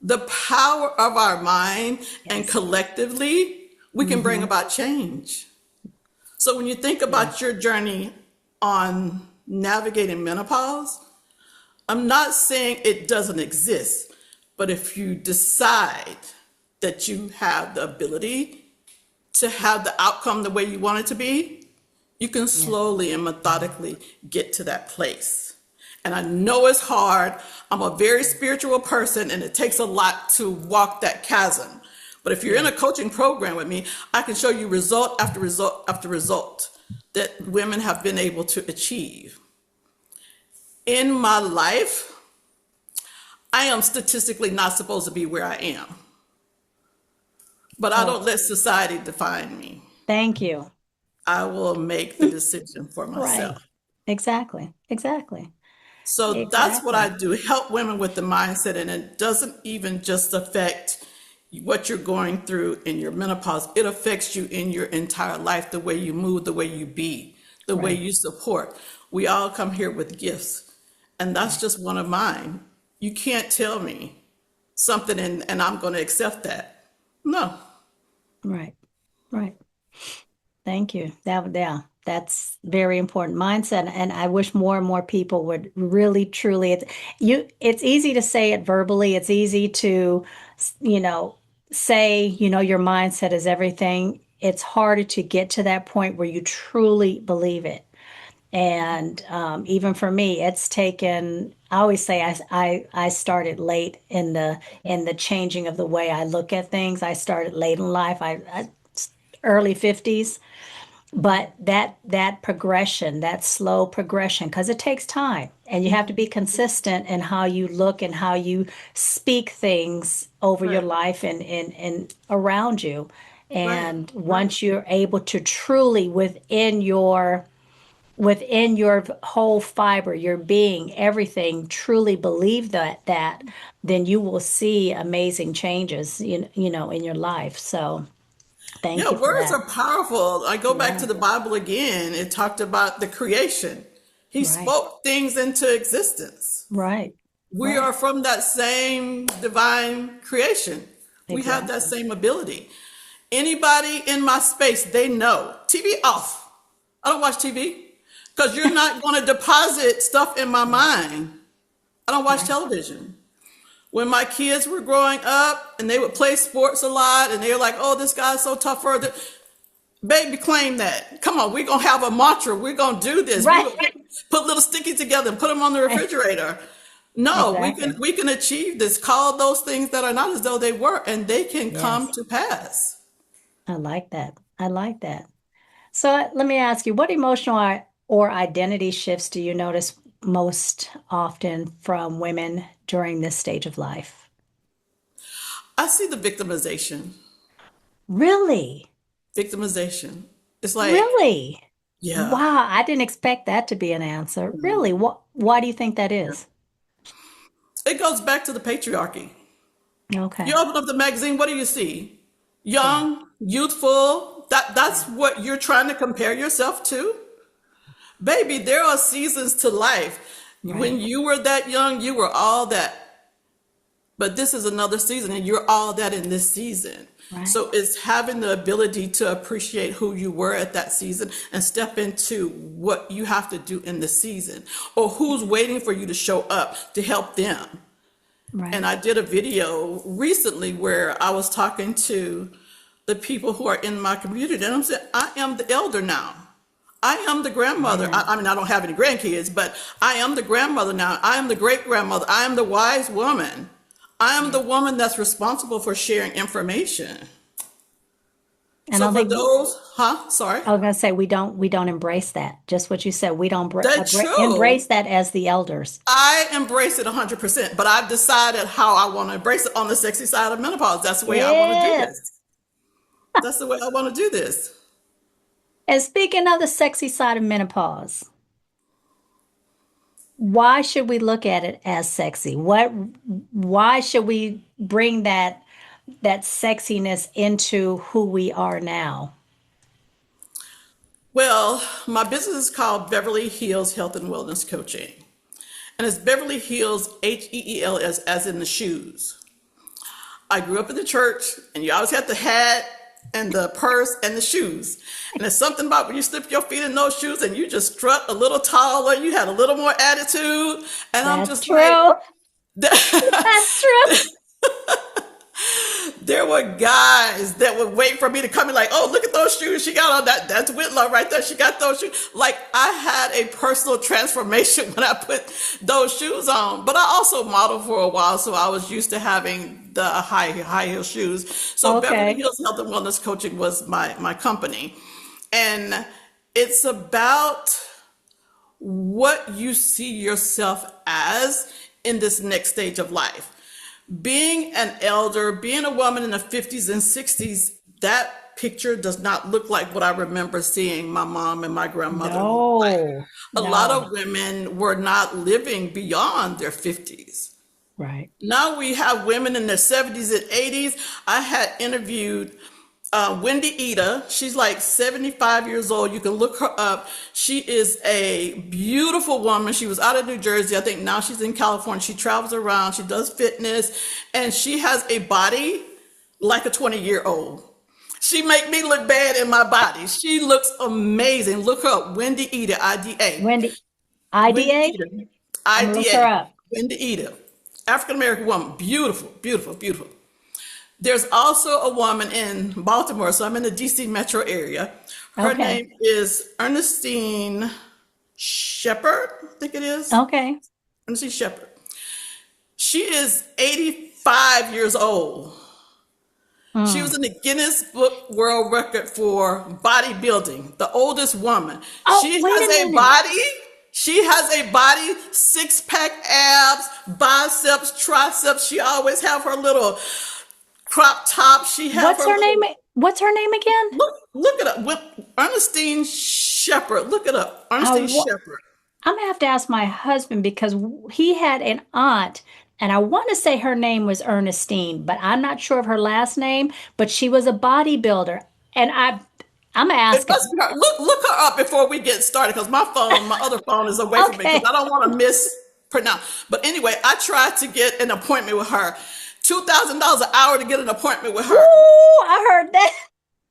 The power of our mind and Yes. collectively, we can bring Hmm. about change. So when you think Yeah. about your journey on navigating menopause, I'm not saying it doesn't exist, but if you decide that you have the ability to have the outcome the way you want it to be, you can Yeah. slowly and methodically get to that place. And I know it's hard. I'm a very spiritual person, and it takes a lot to walk that chasm. But if you're in Yeah. a coaching program with me, I can show you result after result after result that women have been able to achieve. In my life, I am statistically not supposed to be where I am, but I Oh, don't let society define me. thank you. I will make the decision for Right. myself. Exactly. Exactly. So that's what I Exactly. do, help women with the mindset. And it doesn't even just affect what you're going through in your menopause, it affects you in your entire life, the way you move, the way you be, the way Right. you support. We all come here with gifts, and that's Right. just one of mine. You can't tell me something and I'm going to accept that. No. Right. Right. Thank you. Yeah, that's very important mindset. And I wish more and more people would really, truly, it's easy to say it verbally. It's easy to, you know, say, your mindset is everything. It's harder to get to that point where you truly believe it. And even for me, it's taken. I always say I started late in the changing of the way I look at things. I started late in life. I early 50s, but that progression, that slow progression, because it takes time and you have to be consistent in how you look and how you speak things over your Right. life and around you. Right, And right. once you're able to truly within your whole fiber, your being, everything, truly believe that, then you will see amazing changes, in your life. So thank Yeah, you for words that. are powerful. I go back Yeah, to the Bible again. It talked about the creation. He right, spoke things into existence. right, We right. are from that same divine creation. We have that Exactly. same ability. Anybody in my space, they know. TV off. I don't watch TV because you're not going to deposit stuff in my Right, mind. I don't watch right. television. When my kids were growing up and they would play sports a lot and they were like, oh, this guy's so tough for the baby, claim that. Come on, we're gonna have a mantra. We're gonna do this. We Right, would put little sticky together and put them on the right. refrigerator. No, we can Exactly. we can achieve this. Call those things that are not as though they were, and they can come Yes. to pass. I like that. I like that. So let me ask you, what emotional or identity shifts do you notice most often from women during this stage of life? I see the victimization. Really? Victimization. It's like, Really? yeah, Wow, I didn't expect that to be an answer. Really? Why do you think that is? it goes back to the patriarchy. You Okay. open up the magazine, what do you see? Yeah. Young, youthful. That's Yeah. what you're trying to compare yourself to. Baby, there are seasons to life. When Right. you were that young, you were all that. But this is another season, and you're all that in this season. Right. So it's having the ability to appreciate who you were at that season and step into what you have to do in the season, or who's waiting for you to show up to help them. And Right. I did a video recently where I was talking to the people who are in my community, and I'm saying, I am the elder now. I am the grandmother. Yeah. I mean, I don't have any grandkids, but I am the grandmother now. I am the great grandmother. I am the wise woman. I am Yeah. the woman that's responsible for sharing information. And So I for think those, huh? Sorry. I was gonna say we don't embrace that. Just what you said. We don't That's embrace true. that as the elders. I embrace it 100%, but I've decided how I want to embrace it on the sexy side of menopause. That's the way I want to do Yes. this. That's the way I want to do this. And speaking of the sexy side of menopause, why should we look at it as sexy? Why should we bring that sexiness into who we are now? Well, my business is called Beverly Heels Health and Wellness Coaching. And it's Beverly Heels, Heels, as in the shoes. I grew up in the church, and you always had the hat and the purse and the shoes. And there's something about when you slip your feet in those shoes and you just strut a little taller, you had a little more attitude. And I'm That's just like, true. That's true. there were guys that would wait for me to come in, like, oh, look at those shoes she got on. That's Whitlow right there. She got those shoes. Like, I had a personal transformation when I put those shoes on. But I also modeled for a while, so I was used to having the high heel shoes. So Beverly Okay. Hills Health and Wellness Coaching was my company. And it's about what you see yourself as in this next stage of life. Being an elder, being a woman in the 50s and 60s, that picture does not look like what I remember seeing my mom and my grandmother look like. No. A lot No. of women were not living beyond their 50s. Right. Now we have women in their 70s and 80s. I had interviewed Wendy Ida. She's like 75 years old. You can look her up. She is a beautiful woman. She was out of New Jersey. I think now she's in California. She travels around. She does fitness, and she has a body like a 20-year-old. She make me look bad in my body. She looks amazing. Look her up, Wendy Ida, IDA. Wendy, Wendy IDA? Ida, I'm gonna look her IDA. up. Wendy Ida, African American woman, beautiful, beautiful, beautiful. There's also a woman in Baltimore, so I'm in the DC metro area. Her Okay. name is Ernestine Shepherd, I think it is. Okay. Ernestine Shepherd. She is 85 years old. She was Mm. in the Guinness Book World Record for bodybuilding, the oldest woman. Oh, wait a minute. She has a body, six pack abs, biceps, triceps. She always have her little crop top. She have What's her her little name? What's her name again? Look it up. Ernestine Shepherd. Look it up. I Ernestine wa- Shepherd. I'm gonna have to ask my husband because he had an aunt, and I want to say her name was Ernestine, but I'm not sure of her last name. But she was a bodybuilder, and I'm gonna It ask must him. be her. Look her up before we get started because my other phone is away from me because Okay. I don't want to mispronounce. But anyway, I tried to get an appointment with her. $2,000 an hour to get an appointment with her. Ooh, I heard that.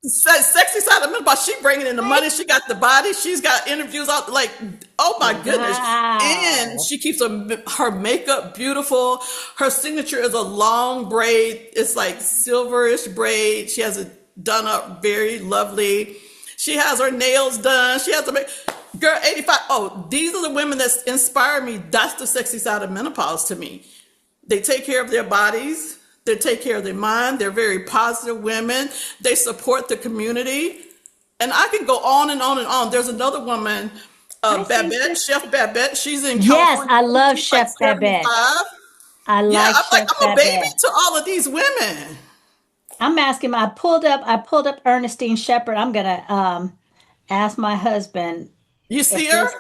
Sexy side of menopause. She bringing in the money. She got the body. She's got interviews out. Like, oh my goodness! And Wow. she keeps her makeup beautiful. Her signature is a long braid. It's like silverish braid. She has it done up very lovely. She has her nails done. She has to make girl 85. Oh, these are the women that inspire me. That's the sexy side of menopause to me. They take care of their bodies. They take care of their mind. They're very positive women. They support the community. And I can go on and on and on. There's another woman, I think Babette, this. Chef Babette. She's in Yes, California. I love She's like Chef Babette. 75. I Yeah, like I'm like, Chef I'm a baby Babette. to all of these women. I'm asking. I pulled up Ernestine Shepherd. I'm gonna ask my husband You if see her? this.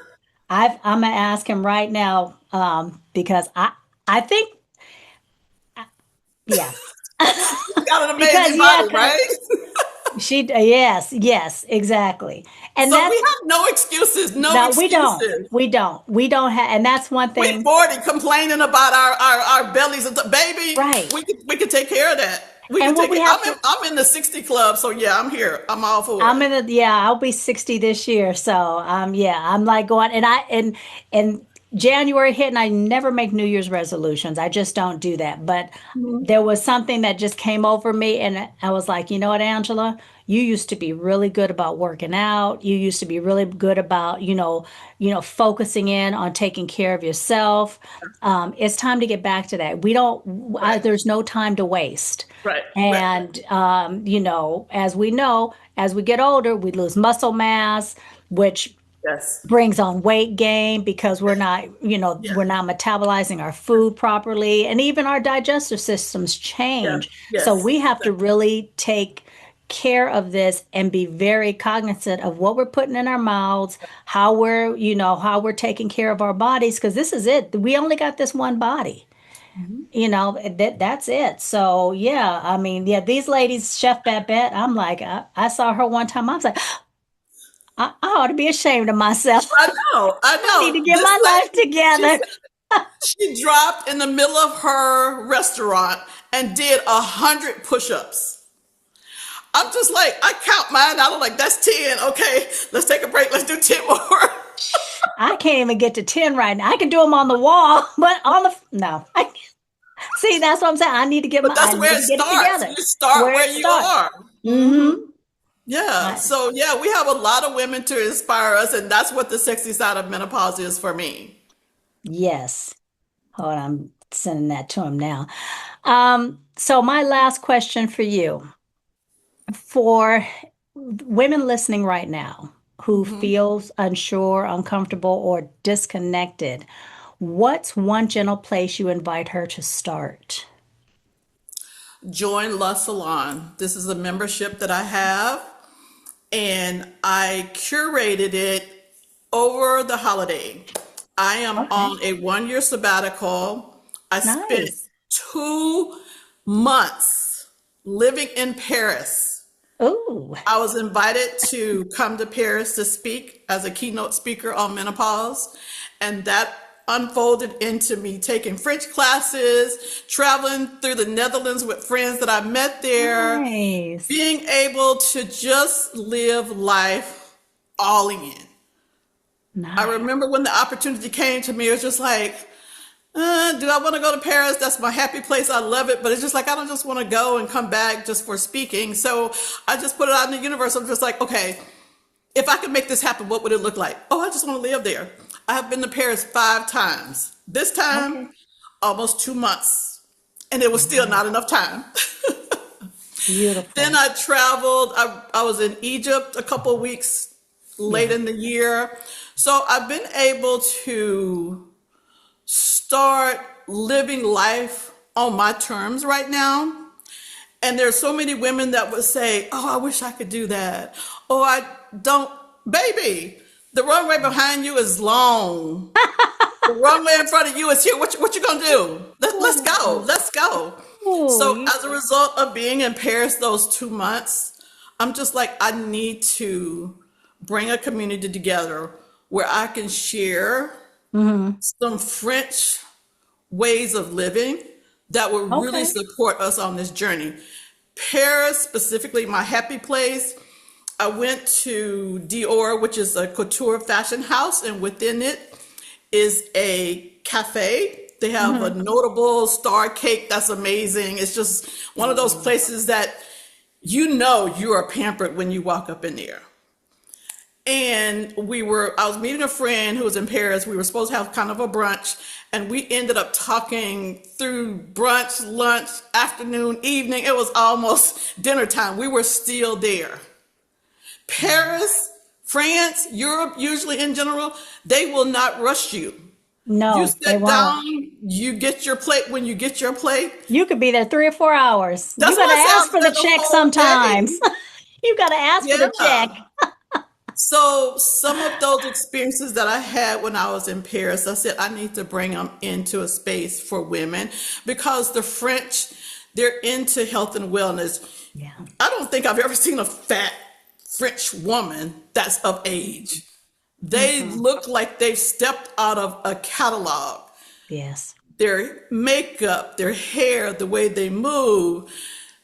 I'm gonna ask him right now because I think yeah. She's got an Because amazing yeah, body, 'cause right? yes, exactly. And So we that's have no excuses, no no, we don't. excuses. We don't have, and that's one We thing, 40 complaining about our bellies and baby, right? we could take care of that. We could And what take we it. have to I'm in the 60 club, so yeah, I'm here. I'm all for I'm it. in the yeah, I'll be 60 this year. So yeah, I'm like going and January hit and I never make New Year's resolutions. I just don't do that. But there was something that just came over me and I was like, you know what, Angela? You used to be really good about working out. You used to be really good about, focusing in on taking care of yourself. It's time to get back to that. We don't, Right, there's no time to waste. right, right. And, as we know, as we get older, we lose muscle mass, which Yes, brings on weight gain because yeah, we're not metabolizing our food properly. And even our digestive systems yeah, change. So yes, we have to exactly. really take care of this and be very cognizant of what we're putting in our mouths, how we're taking care of our bodies, because this is it. We only got this one body. Mhm. That's it. So yeah, I mean, yeah, these ladies, Chef Babette, I'm like, I saw her one time. I was like, I ought to be ashamed of myself. I know, I I need to know. get This my life lady, together. she dropped in the middle of her restaurant and did 100 push-ups. I'm just like, I count mine out. I'm like, that's 10. Okay, let's take a break. Let's do 10 more. I can't even get to 10 right now. I can do them on the wall, but on the no. See, that's what I'm saying. But I that's need where to it get it starts. together. You start Where where it you starts. are. Mm-hmm. Yeah. I, So yeah, we have a lot of women to inspire us, and that's what the sexy side of menopause is for me. yes. Hold on, I'm sending that to him now. So my last question for you. For women listening right now who Mhm. feels unsure, uncomfortable, or disconnected, what's one gentle place you invite her to start? Join La Salon. This is a membership that I have, and I curated it over the holiday. I am Okay, on a 1 year sabbatical. I spent nice. 2 months living in Paris. Ooh, I was invited to come to Paris to speak as a keynote speaker on menopause, and that unfolded into me taking French classes, traveling through the Netherlands with friends that I met there, nice, being able to just live life all in. I nice. remember when the opportunity came to me, it was just like, do I want to go to Paris? That's my happy place. I love it. But it's just like, I don't just want to go and come back just for speaking. So I just put it out in the universe. I'm just like, okay, if I could make this happen, what would it look like? Oh, I just want to live there. I have been to Paris 5 times. This time, Okay, almost 2 months. And it was still nice, not enough time. Then beautiful. I traveled. I was in Egypt a couple of weeks late Yeah, in the year. So I've been able to start living life on my terms right now. And there's so many women that would say, "Oh, I wish I could do that." Oh, I don't, baby. The runway behind you is long. The runway in front of you is here. What you gonna do? Let's go. Let's go. Oh, So as a result of being in Paris those 2 months, I'm just like, I need to bring a community together where I can share some French ways of living that would really okay. support us on this journey. Paris, specifically my happy place, I went to Dior, which is a couture fashion house, and within it is a cafe. They have a Hmm. notable star cake that's amazing. It's just one of those places that you are pampered when you walk up in there. And I was meeting a friend who was in Paris. We were supposed to have kind of a brunch, and we ended up talking through brunch, lunch, afternoon, evening. It was almost dinner time. We were still there. Paris, France, Europe, usually in general, they will not rush you. You No, they sit won't. down, you get your plate when you get your plate. You could be there 3 or 4 hours. You That's got to what I say. ask I'll for the spend the check whole sometimes. day. You got to ask for the check. Yeah. So some of those experiences that I had when I was in Paris, I said I need to bring them into a space for women because the French, they're into health and wellness. Yeah. I don't think I've ever seen a fat French woman that's of age. They Mm-mm. look like they've stepped out of a catalog. Yes. Their makeup, their hair, the way they move,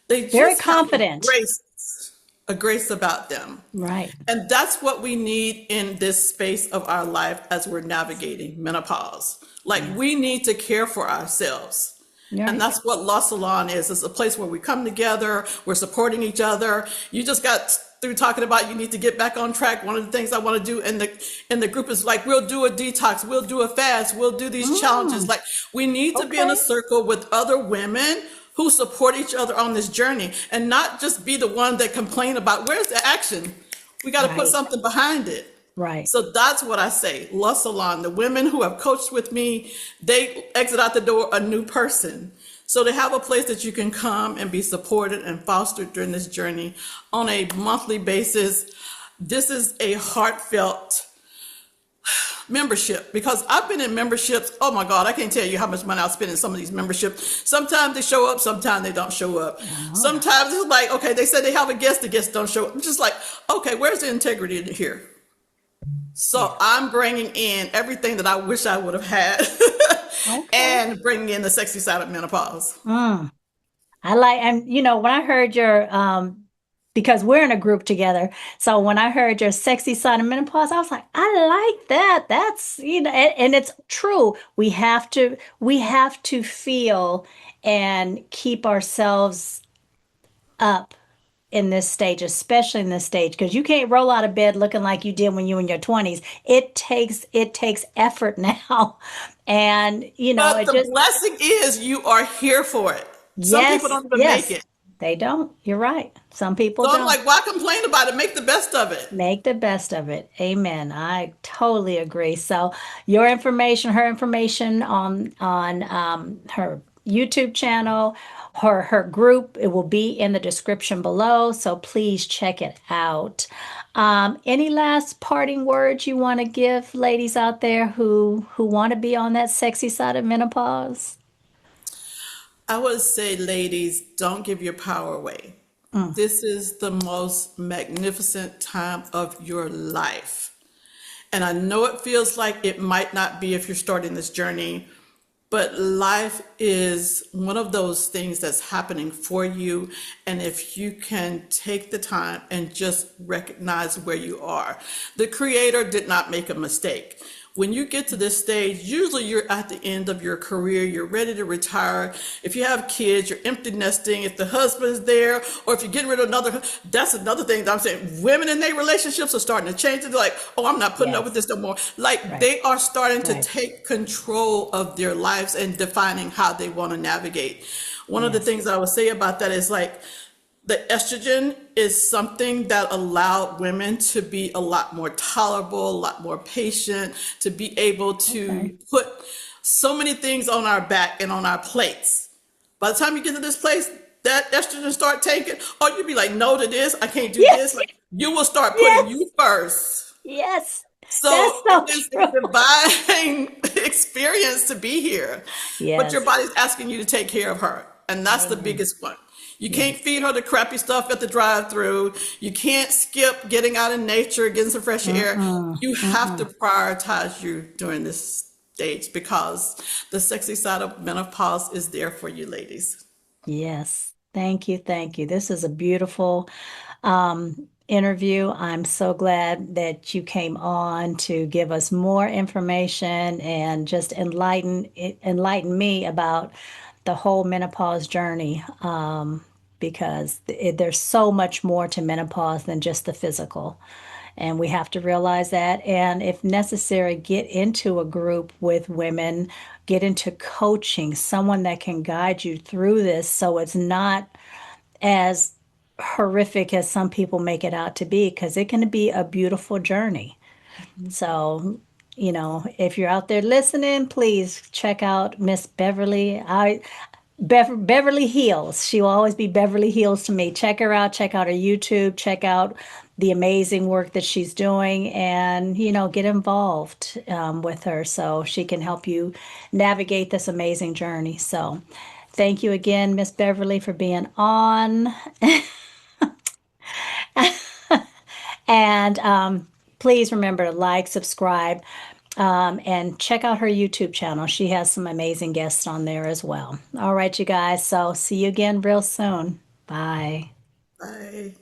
they Very just have confident. a grace about them. Right. And that's what we need in this space of our life as we're navigating menopause. Like Yeah. we need to care for ourselves. And Right. that's what La Salon is. It's a place where we come together, we're supporting each other. You just got through talking about you need to get back on track. One of the things I want to do in the group is like we'll do a detox, we'll do a fast, we'll do these challenges. Mm, Like we need to be in a okay. circle with other women who support each other on this journey and not just be the one that complain about where's the action. We got to put Right. something behind it. Right. So that's what I say. La Salon, the women who have coached with me, they exit out the door a new person. So to have a place that you can come and be supported and fostered during this journey on a monthly basis, this is a heartfelt membership because I've been in memberships. Oh my God, I can't tell you how much money I spend in some of these memberships. Sometimes they show up, sometimes they don't show up. Oh, Sometimes it's like, okay, they said they have a guest, the guests don't show up. I'm just like, okay, where's the integrity in here? yeah. So I'm bringing in everything that I wish I would have had Okay. and bringing in the sexy side of menopause. Mm. I like, and when I heard your, because we're in a group together. So when I heard your sexy side of menopause, I was like, I like that. That's, and it's true. We have to feel and keep ourselves up in this stage, especially in this stage, because you can't roll out of bed looking like you did when you were in your 20s. It takes effort now. And But it the just blessing is you are here for it. Some people yes, don't even make yes. it. They don't. You're right. Some people So I'm don't. like, why complain about it? Make the best of it. Make the best of it. Amen. I totally agree. So your information, her information on her YouTube channel, her group, it will be in the description below. So please check it out. Any last parting words you want to give ladies out there who want to be on that sexy side of menopause? I would say, ladies, don't give your power away. Mm, This is the most magnificent time of your life. And I know it feels like it might not be if you're starting this journey, but life is one of those things that's happening for you. And if you can take the time and just recognize where you are, the creator did not make a mistake. When you get to this stage, usually you're at the end of your career, you're ready to retire. If you have kids, you're empty nesting. If the husband's there, or if you're getting rid of another, that's another thing that I'm saying. Women in their relationships are starting to change. They're like, oh, I'm not putting up with yes. this no more. Like Right. they are starting to Right. take control of their lives and defining how they want to navigate. One of the Yes. things I would say about that is like, the estrogen is something that allowed women to be a lot more tolerable, a lot more patient, to be able Okay. to put so many things on our back and on our plates. By the time you get to this place, that estrogen start taking, or you be like, no to this, I can't do this. Yes, Like you will start putting yes, you first. yes. That's So it so is true. a divine experience to be here. But your Yes. body's asking you to take care of her. And that's the Amen. biggest one. You can't Yes. feed her the crappy stuff at the drive-through. You can't skip getting out in nature, getting some fresh air. Mm-mm. You have to Mm-mm. prioritize you during this stage because the sexy side of menopause is there for you ladies. Yes. Thank you. Thank you. This is a beautiful interview. I'm so glad that you came on to give us more information and just enlighten me about the whole menopause journey. Because there's so much more to menopause than just the physical. And we have to realize that. And if necessary, get into a group with women, get into coaching, someone that can guide you through this so it's not as horrific as some people make it out to be, because it can be a beautiful journey. So, if you're out there listening, please check out Miss Beverly. Beverly Heels. She will always be Beverly Heels to me. Check her out. Check out her YouTube. Check out the amazing work that she's doing, and get involved with her so she can help you navigate this amazing journey. So, thank you again, Miss Beverly, for being on. And please remember to like, subscribe, and check out her YouTube channel. She has some amazing guests on there as well. All right, you guys. So see you again real soon. Bye. Bye.